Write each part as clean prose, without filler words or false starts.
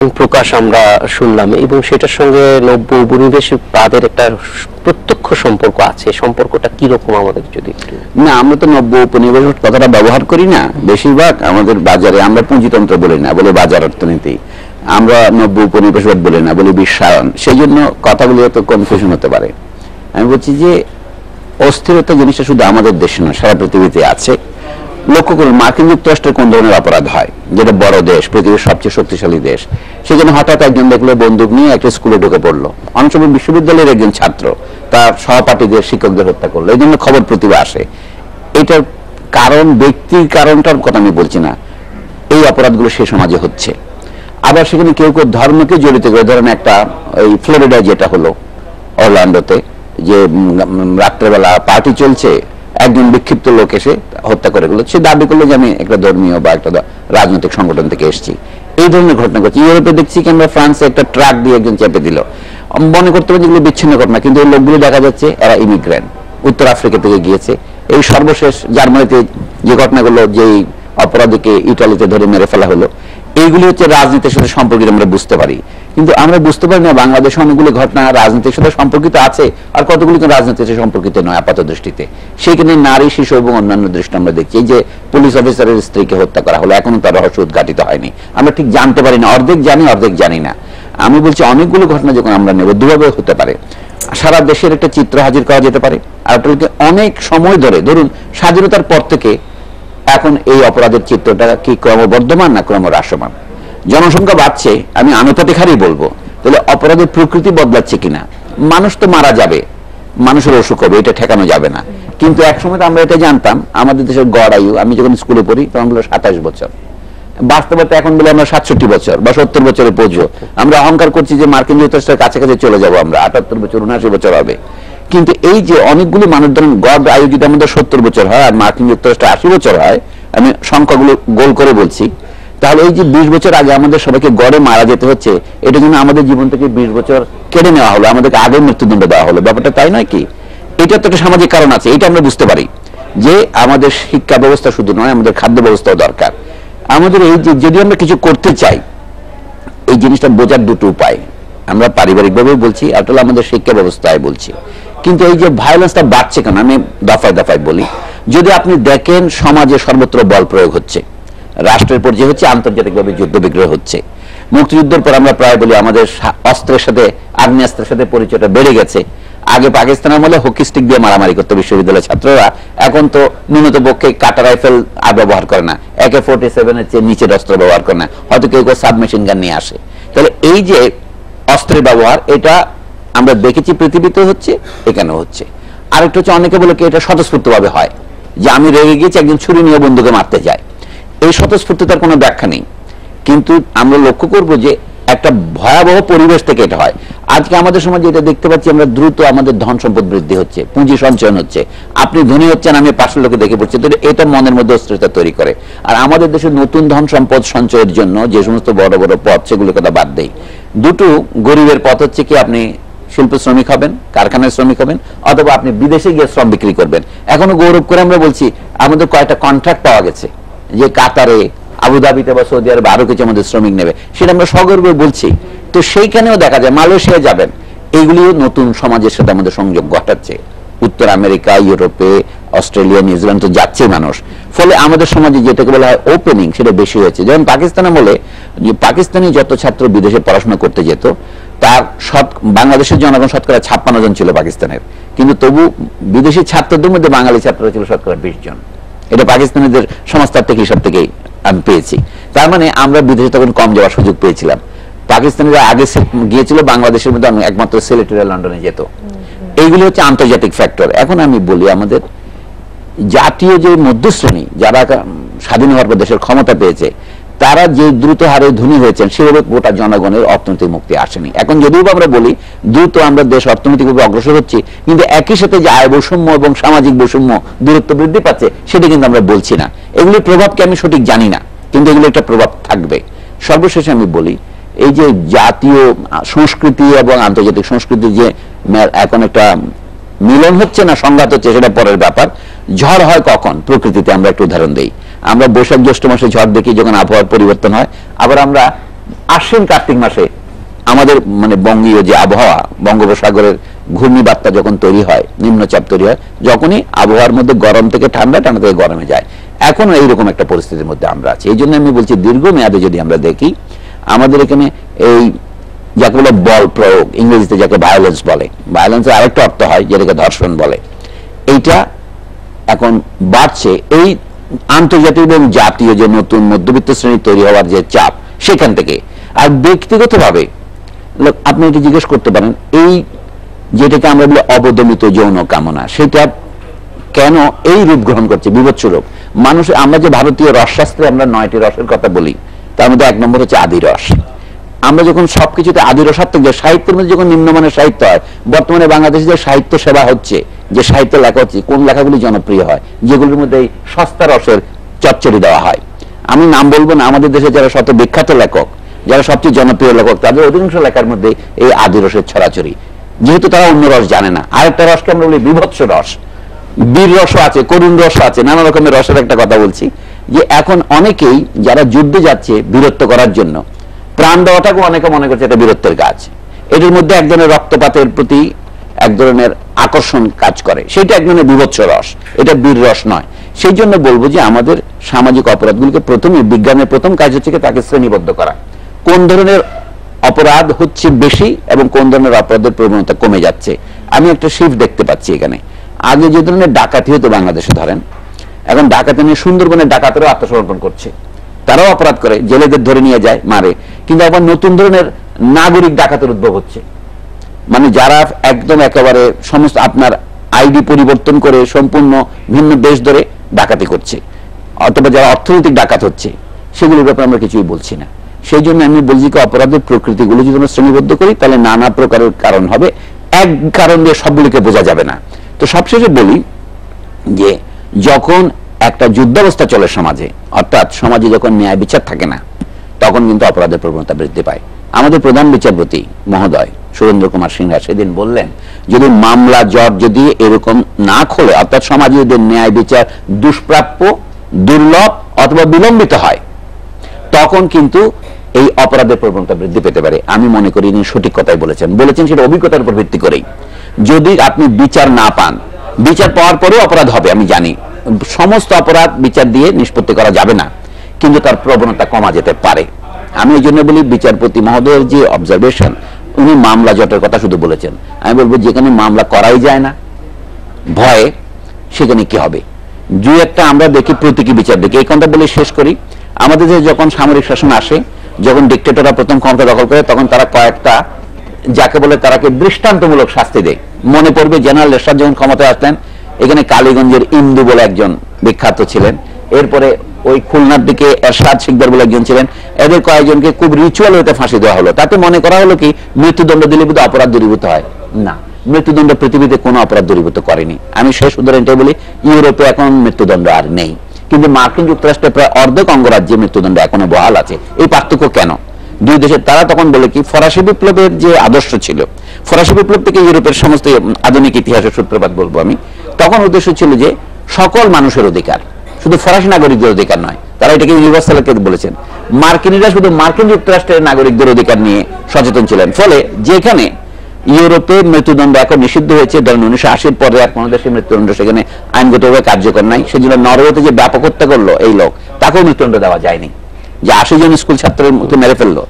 প্রকাশ আমরা শুনলাম এবং সেটার সঙ্গে নব্য উপনিবেশবাদের একটা প্রত্যক্ষ সম্পর্ক আছে। সম্পর্কটা কি রকম আমাদের যদি একটু। না, আমরা তো নব্য উপনিবেশ কথাটা ব্যবহার করি না, বেশিরভাগ আমাদের বাজারে আমরা পুঁজিতন্ত্র বলি না, বলে বাজার অর্থনীতি। আমরা নব্য উপনিবেশবাদ বলি না, বলি বিশ্বায়ন। সেই জন্য কথাগুলি এত কনফিউশন হতে পারে। আমি বলছি যে অস্থিরতা জিনিসটা শুধু আমাদের দেশে নয়, সারা পৃথিবীতে আছে। লক্ষ্য করুন, মার্কিন যুক্তরাষ্ট্রের কোন ধরনের অপরাধ হয়, যেটা বড় দেশ, পৃথিবীর সবচেয়ে শক্তিশালী দেশ, সেখানে হঠাৎ একজন দেখলো বন্দুক নিয়ে একটা স্কুলে ঢুকে পড়লো, অনেক সময় বিশ্ববিদ্যালয়ের একজন ছাত্র তার সহপাঠীদের, শিক্ষকদের হত্যা করলো, এই জন্য খবর প্রতিভা আসে। এটার কারণ, ব্যক্তির কারণটার কথা আমি বলছি না, এই অপরাধগুলো সে সমাজে হচ্ছে। আবার সেখানে কেউ কেউ ধর্মকে জড়িত করে, ধরেন একটা এই ফ্লোরিডা যেটা হলো অরল্যান্ডোতে, যে রাত্রেবেলা পার্টি চলছে, একজন বিক্ষিপ্ত লোক এসে হত্যা করে গেল। সে দাবি করলো যে আমি একটা ধর্মীয় বা একটা রাজনৈতিক সংগঠন থেকে এসেছি। এই ধরনের ঘটনা ঘটছে। ইউরোপে দেখছি কিংবা ফ্রান্সে একটা ট্রাক দিয়ে একজন চেপে দিল, মনে করতে পারেন যেগুলো বিচ্ছিন্ন ঘটনা, কিন্তু এই লোকগুলো দেখা যাচ্ছে এরা ইমিগ্রেন্ট, উত্তর আফ্রিকা থেকে গিয়েছে। এই সর্বশেষ জার্মানিতে যে ঘটনাগুলো, যেই অপরাধীকে ইটালিতে ধরে মেরে ফেলা হলো, এইগুলি হচ্ছে রাজনীতির সাথে সম্পর্কিত, আমরা বুঝতে পারি। কিন্তু আমরা বুঝতে পারি না বাংলাদেশে অনেকগুলি ঘটনা রাজনীতির সাথে সম্পর্কিত আছে, আর কতগুলি রাজনীতির সাথে সম্পর্কিত নয় আপাত দৃষ্টিতে। সেখানে নারী, শিশু এবং অন্যান্য দৃষ্টি আমরা দেখছি। এই যে পুলিশ অফিসারের স্ত্রীকে হত্যা করা হলো, এখনো তার রহস্য উদ্ঘাটিত হয়নি। আমরা ঠিক জানতে পারি না, অর্ধেক জানি অর্ধেক জানি না। আমি বলছি অনেকগুলো ঘটনা যখন আমরা নেব, দুভাবে হতে পারে। সারা দেশের একটা চিত্র হাজির করা যেতে পারে, আর ওটাকে অনেক সময় ধরে, ধরুন স্বাধীনতার পর থেকে এখন এই অপরাধের চিত্রটা কি ক্রমবর্ধমান না ক্রমহ্রাসমান? জনসংখ্যা বাড়ছে, আমি আনুপাতিক হারেই বলবো, তাহলে অপরাধের প্রকৃতি বদলাচ্ছে কিনা? মানুষ তো মারা যাবে, মানুষের অসুখ হবে, এটা ঠেকানো যাবে না। কিন্তু একসময় আমরা এটা জানতাম, আমাদের দেশের গড় আয়ু, আমি যখন স্কুলে পড়ি তখন বলে 27 বছর, বাস্তবতা এখন বলে আমরা 67 বছর বা 70 বছরে পৌঁছবো। আমরা অহংকার করছি যে মার্কিন যুক্তরাষ্ট্রের কাছাকাছি চলে যাবো আমরা, 78 বছর 79 বছর হবে। কিন্তু এই যে অনেকগুলো মানুষ, ধরেন গড় আয়ু যদি আমাদের 70 বছর হয় আর মার্কিন যুক্তরাষ্ট্রে 80 বছর হয়, আমি সংখ্যাগুলো গোল করে বলছি, তাহলে এই যে 20 বছর আগে আমাদের সবাইকে গড়ে মারা যেতে হচ্ছে, এটা জন্য আমাদের জীবন থেকে 20 বছর কেড়ে নেওয়া হলো, আমাদেরকে আগে মৃত্যুদণ্ড দেওয়া হলো। ব্যাপারটা তাই নয় কি? এটা তো একটা সামাজিক কারণ আছে, এটা আমরা বুঝতে পারি যে আমাদের শিক্ষা ব্যবস্থা শুধু নয়, আমাদের খাদ্য ব্যবস্থাও দরকার। আমাদের এই যে যদি আমরা কিছু করতে চাই, এই জিনিসটা বোঝার দুটো উপায়, আমরা পারিবারিকভাবে বলছি, আর আমাদের শিক্ষা ব্যবস্থায় বলছি। কিন্তু এই যে ভায়োলেন্সটা বাড়ছে কেন, আমি দফায় দফায় বলি। যদি আপনি দেখেন সমাজে সর্বত্র বল প্রয়োগ হচ্ছে, রাষ্ট্রের পর্যায়ে হচ্ছে, আন্তর্জাতিকভাবে যুদ্ধ বিগ্রহ হচ্ছে। মুক্তিযুদ্ধের পর আমরা প্রায় বলি আমাদের অস্ত্রের সাথে, আগ্নেয়াস্ত্রের সাথে পরিচয়টা বেড়ে গেছে। আগে পাকিস্তানের আমলে হকি স্টিক দিয়ে মারামারি করতো বিশ্ববিদ্যালয়ের ছাত্ররা, এখন তো ন্যূনতম পক্ষে কাটা রাইফেল আর ব্যবহার করে না, AK-47 এর চেয়ে নিচের অস্ত্র ব্যবহার করে না, হয়তো কেউ কেউ সাবমেশিন গান নিয়ে আসে। তাহলে এই যে অস্ত্রের ব্যবহার, এটা আমরা দেখেছি পৃথিবীতে হচ্ছে, এখানেও হচ্ছে। আরেকটা হচ্ছে, অনেকে বলে কি এটা স্বতঃস্ফূর্ত ভাবে হয়, যে আমি রেগে গিয়েছি, একজন ছুরি নিয়ে বন্ধুকে মারতে যায়। এই স্বতঃস্ফূর্ততার কোনো ব্যাখ্যা নেই। কিন্তু আমরা লক্ষ্য করব যে একটা ভয়াবহ পরিবেশ থেকে এটা হয়। আজকে আমাদের সমাজে এটা দেখতে পাচ্ছি, আমরা দ্রুত আমাদের ধন সম্পদ বৃদ্ধি হচ্ছে, পুঁজি সঞ্চয়ন হচ্ছে, আপনি ধনী হচ্ছেন, আমি পাশের লোকে দেখে পড়ছি, তো এটা মনের মধ্যে অস্থিরতা তৈরি করে। আর আমাদের দেশে নতুন ধন সম্পদ সঞ্চয়ের জন্য যে সমস্ত বড় বড় পথ, সেগুলো কথা বাদ দেই। দুটো গরিবের পথ হচ্ছে কি, আপনি শিল্প শ্রমিক হবেন, কারখানায় শ্রমিক হবেন, অথবা আপনি বিদেশে গিয়ে শ্রম বিক্রি করবেন। এখনো গৌরব করে আমরা বলছি আমাদের কয়েকটা কন্ট্রাক্ট পাওয়া গেছে, যে কাতারে, আবুধাবিতে বা সৌদি আরবে আরো কিছু আমাদের শ্রমিক নেবে, সেটা আমরা সগর্বে বলছি। তো সেইখানেও দেখা যায় মালয়েশিয়া যাবেন, এইগুলিও নতুন সমাজের সাথে আমাদের সংযোগ ঘটাচ্ছে। উত্তর আমেরিকা, ইউরোপে, অস্ট্রেলিয়া, নিউজিল্যান্ড তো যাচ্ছে মানুষ। ফলে আমাদের সমাজে যেটাকে বলা হয় ওপেনিং, সেটা বেশি হয়েছে। যেমন পাকিস্তানে বলে, পাকিস্তানি যত ছাত্র বিদেশে পড়াশোনা করতে যেত, তার বাংলাদেশের জনগণ শতকরা 56 জন ছিল পাকিস্তানের, কিন্তু তবু বিদেশি ছাত্রদের মধ্যে বাঙালি ছাত্ররা ছিল শতকরা 20 জন। এটা পাকিস্তানিদের সমাজতাত্ত্বিক হিসাব থেকেই আমি পেয়েছি। তার মানে আমরা বিদেশে তখন কম যাওয়ার সুযোগ পেয়েছিলাম। পাকিস্তানিরা আগে গিয়েছিল, বাংলাদেশের মধ্যে একমাত্র সিলেটের লন্ডনে যেত। এইগুলি হচ্ছে আন্তর্জাতিক ফ্যাক্টর। এখন আমি বলি, আমাদের জাতীয় যে মধ্যশ্রেণী, যারা স্বাধীন হওয়ার পর দেশের ক্ষমতা পেয়েছে, তারা যে দ্রুত হারে ধনী হয়েছেন, সেভাবে গোটা জনগণের অর্থনৈতিক মুক্তি আসেনি। এখন যদিও আমরা বলি দ্রুত আমরা দেশ অর্থনৈতিকভাবে অগ্রসর হচ্ছি, কিন্তু একই সাথে যে আয় বৈষম্য এবং সামাজিক বৈষম্য, দূরত্ব বৃদ্ধি পাচ্ছে, সেটা কিন্তু আমরা বলছি না। এগুলির প্রভাবকে আমি সঠিক জানি না, কিন্তু এগুলো একটা প্রভাব থাকবে। সর্বশেষে আমি বলি, এই যে জাতীয় সংস্কৃতি এবং আন্তর্জাতিক সংস্কৃতি যে এখন একটা মিলন হচ্ছে না সংঘাত হচ্ছে, সেটা পরের ব্যাপার। ঝড় হয় কখন প্রকৃতিতে, আমরা একটু উদাহরণ দেই। আমরা বৈশাখ জ্যৈষ্ঠ মাসে ঝড় দেখি, যখন আবহাওয়ার পরিবর্তন হয়। আবার আমরা আশ্বিন কার্তিক মাসে আমাদের মানে বঙ্গীয় যে আবহাওয়া, বঙ্গোপসাগরের ঘূর্ণিবার্তা যখন তৈরি হয়, নিম্নচাপ তৈরি হয়, যখনই আবহাওয়ার মধ্যে গরম থেকে ঠান্ডা, ঠান্ডা থেকে গরমে যায়, এখনো এইরকম একটা পরিস্থিতির মধ্যে আমরা আছি। এই জন্য আমি বলছি দীর্ঘমেয়াদে যদি আমরা দেখি, আমাদের এখানে এই যাকে বলে বল প্রয়োগ, ইংরেজিতে যাকে ভায়োলেন্স বলে, ভায়োলেন্সের আরেকটা অর্থ হয় যেটাকে ধর্ষণ বলে, এইটা এখন বাড়ছে এই আন্তর্জাতিক এবং জাতীয় যে নতুন মধ্যবিত্ত শ্রেণী তৈরি হওয়ার যে চাপ, সেখান থেকে। আর ব্যক্তিগতভাবে আপনি এটি জিজ্ঞেস করতে পারেন, এই যেটাকে আমরা বলি অবদমিত যৌন কামনা, সেটা কেন এই রূপ গ্রহণ করছে, বিভৎস রূপ? মানুষ, আমরা যে ভারতীয় রসশাস্ত্রে আমরা 9টি রসের কথা বলি, তার মধ্যে 1 নম্বর হচ্ছে আদি রস। আমরা যখন সবকিছুতে আদি রসাত্মক, যে সাহিত্যের মধ্যে যখন নিম্নমানের সাহিত্য হয়, বর্তমানে বাংলাদেশে যে সাহিত্য সেবা হচ্ছে, যে সাহিত্য লেখা হচ্ছে, কোন লেখাগুলি জনপ্রিয় হয়? যেগুলির মধ্যে এই সস্তা রসের চচ্চড়ি দেওয়া হয়। আমি নাম বলবো না, আমাদের দেশে যারা শত বিখ্যাত লেখক, যারা সবচেয়ে জনপ্রিয় লেখক, তাদের অধিকাংশ লেখার মধ্যে এই আদি রসের ছড়াছড়ি, যেহেতু তারা অন্য রস জানে না। আরেকটা রসকে আমরা বলি বিভৎস রস, বীর রসও আছে, করুণ রসও আছে, নানা রকমের রসের একটা কথা বলছি। যে এখন অনেকেই যারা যুদ্ধে যাচ্ছে বীরত্ব করার জন্য, প্রাণ দেওয়াটাকে অনেকে মনে করছে এটা বীরত্বের কাজ, এটার মধ্যে এক ধরনের রক্তপাতের প্রতি এক ধরনের আকর্ষণ কাজ করে, সেটা এক ধরনের বিভৎস রস, এটা বীর রস নয়। সেই জন্য বলবো যে আমাদের সামাজিক অপরাধগুলিকে প্রথমে, বিজ্ঞানের প্রথম কাজ হচ্ছে তাকে শ্রেণীবদ্ধ করা, কোন ধরনের অপরাধ হচ্ছে বেশি এবং কোন ধরনের অপরাধের প্রবণতা কমে যাচ্ছে। আমি একটা শিফট দেখতে পাচ্ছি এখানে। আগে যে ধরনের ডাকাতি হতো বাংলাদেশে, ধরেন এখন ডাকাতি নিয়ে সুন্দরবনের ডাকাতেরাও আত্মসমর্পণ করছে, তারাও অপরাধ করে, জেলেদের ধরে নিয়ে যায়, মারে। কিন্তু আবার নতুন ধরনের নাগরিক ডাকাতের উদ্ভব হচ্ছে, মানে যারা একদম একেবারে সমস্ত আপনার আইডি পরিবর্তন করে সম্পূর্ণ ভিন্ন দেশ ধরে ডাকাতি করছে, অথবা যারা অর্থনৈতিক ডাকাত হচ্ছে, সেগুলোর ব্যাপারে আমরা কিছুই বলছি না। সেই জন্য আমি বলছি কি, অপরাধের প্রকৃতিগুলো যদি আমরা শ্রেণীবদ্ধ করি, তাহলে নানা প্রকারের কারণ হবে, এক কারণ দিয়ে সবগুলিকে বোঝা যাবে না। তো সবশেষে বলি যে যখন একটা যুদ্ধাবস্থা চলে সমাজে, অর্থাৎ সমাজে যখন ন্যায় বিচার থাকে না, তখন কিন্তু অপরাধের প্রবণতা বৃদ্ধি পায়। আমাদের প্রধান বিচারপতি মহোদয় সুরেন্দ্র কুমার সিনহা সেদিন বললেন, যদি মামলা জট যদি এরকম না খোলে, অর্থাৎ সমাজে যদি ন্যায় বিচার দুষ্প্রাপ্য, দুর্লভ অথবা বিলম্বিত হয়, তখন কিন্তু এই অপরাধের প্রবণতা বৃদ্ধি পেতে পারে। আমি মনে করি ইনি সঠিক কথাই বলেছেন সেটা অভিজ্ঞতার উপর ভিত্তি করেই। যদি আপনি বিচার না পান, বিচার পাওয়ার পরেও অপরাধ হবে, আমি জানি সমস্ত অপরাধ বিচার দিয়ে নিষ্পত্তি করা যাবে না, কিন্তু তার প্রবণতা কমা যেতে পারে। আমি এই জন্য বলি, বিচারপতি মহোদয়ের যে অবজারভেশন, উনি মামলা জটের কথা শুধু বলেছেন। আমি বলবো যেখানে মামলা করাই যায় না ভয়ে, সেখানে কি হবে? দুই একটা আমরা দেখি প্রতীকী বিচার দেখি। এই কথাটা বলে শেষ করি। আমাদের দেশে যখন সামরিক শাসন আসে, যখন ডিক্টেটররা প্রথম ক্ষমতা দখল করে, তখন তারা কয়েকটা যাকে বলে তারাকে দৃষ্টান্তমূলক শাস্তি দেয়। মনে পড়বে জেনারেল এরশাদ যখন ক্ষমতায় আসতেন, এখানে কালীগঞ্জের ইন্দু বলে একজন বিখ্যাত ছিলেন, এরপরে ওই খুলনার দিকে এরশাদ শিকদার বলে একজন ছিলেন, এদের কয়েকজনকে খুব রিচুয়াল হতে ফাঁসি দেওয়া হলো। তাতে মনে করা হলো কি মৃত্যুদণ্ড দিলে বোধ অপরাধ দূরীভূত হয় না। মৃত্যুদণ্ড পৃথিবীতে কোনো অপরাধ দূরীভূত করেনি। আমি শেষ উদাহরণটা বলি, ইউরোপে এখন মৃত্যুদণ্ড আর নেই, কিন্তু মার্কিন যুক্তরাষ্ট্রে প্রায় অর্ধেক অঙ্গরাজ্যে মৃত্যুদণ্ড এখনো বহাল আছে। এই পার্থক্য কেন? দুই দেশের তারা তখন বলে কি, ফরাসি বিপ্লবের যে আদর্শ ছিল, ফরাসি বিপ্লব থেকে ইউরোপের সমস্ত আধুনিক ইতিহাসের সূত্রপাত বলবো আমি, তখন উদ্দেশ্য ছিল যে সকল মানুষের অধিকার, শুধু ফরাসি নাগরিকদের অধিকার নয়, তারা এটাকে ইউনিভার্সাল বলেছেন। মার্কিনীরা শুধু মার্কিন যুক্তরাষ্ট্রের নাগরিকদের অধিকার নিয়ে সচেতন ছিলেন। ফলে যেখানে ইউরোপে মৃত্যুদণ্ড এখন নিষিদ্ধ হয়েছে, ধরেন 1980-র পরে আর কোনো দেশে মৃত্যুদণ্ড সেখানে আইনগতভাবে কার্যকর নাই। সেজন্য নরওয়েতে যে ব্যাপক হত্যা করলো এই লোক, তাকেও মৃত্যুদণ্ড দেওয়া যায়নি, যে 80 জন স্কুল ছাত্রের মধ্যে মেরে ফেললো।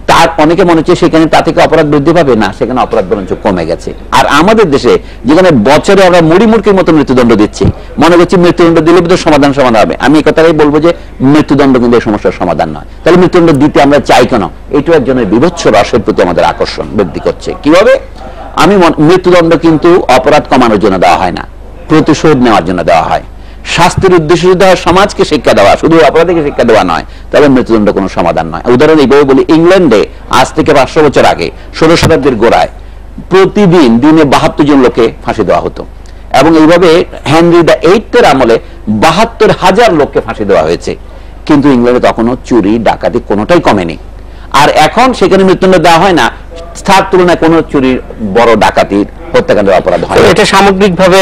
তার অনেকে মনে হচ্ছে সেখানে তা থেকে অপরাধ বৃদ্ধি পাবে না, সেখানে অপরাধ বরঞ্চ কমে গেছে। আর আমাদের দেশে যেখানে বছরে আমরা মুড়ি মুড়কির মতো মৃত্যুদণ্ড দিচ্ছি, মনে করছি মৃত্যুদণ্ড দিলে বোধহয় সমাধান হবে। আমি এই কথাটাই বলবো যে মৃত্যুদণ্ড কিন্তু এই সমস্যার সমাধান নয়। তাহলে মৃত্যুদণ্ড দিতে আমরা চাই কেন? এটাও একজনের বিভৎস রসের প্রতি আমাদের আকর্ষণ বৃদ্ধি করছে। কিভাবে? আমি মৃত্যুদণ্ড কিন্তু অপরাধ কমানোর জন্য দেওয়া হয় না, প্রতিশোধ নেওয়ার জন্য দেওয়া হয়। শাস্তির উদ্দেশ্য যদি হয় সমাজকে শিক্ষা দেওয়া, শুধু অপরাধীকে শিক্ষা দেওয়া নয়, তাহলে মৃত্যুদণ্ড কোনো সমাধান নয়। উদাহরণ এইভাবে বলি, ইংল্যান্ডে আজ থেকে 500 বছর আগে 16 শতাব্দীর গোড়ায় প্রতিদিন দিনে 72 জন লোকে ফাঁসি দেওয়া হতো, এবং এইভাবে হেনরি দ্য 8th আমলে 72,000 লোককে ফাঁসি দেওয়া হয়েছে। কিন্তু ইংল্যান্ডে তখনও চুরি ডাকাতি কোনোটাই কমেনি। আর এখন সেখানে মৃত্যুদণ্ড দেওয়া হয় না, তার তুলনায় কোনো চুরির বড় ডাকাতির হত্যাকাণ্ডের অপরাধ হয়। তো এটা সামগ্রিকভাবে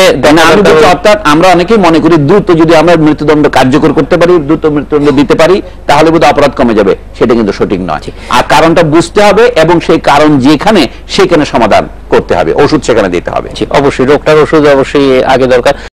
অর্থাৎ আমরা অনেকেই মনে করি দ্রুত যদি আমরা মৃত্যুদণ্ড কার্যকর করতে পারি, দ্রুত মৃত্যুদণ্ড দিতে পারি, তাহলে বোধহয় অপরাধ কমে যাবে। সেটা কিন্তু সঠিক নয়। আর কারণটা বুঝতে হবে এবং সেই কারণ যেখানে সেখানে সমাধান করতে হবে, ওষুধ সেখানে দিতে হবে। অবশ্যই রোগটার ওষুধ অবশ্যই আগে দরকার।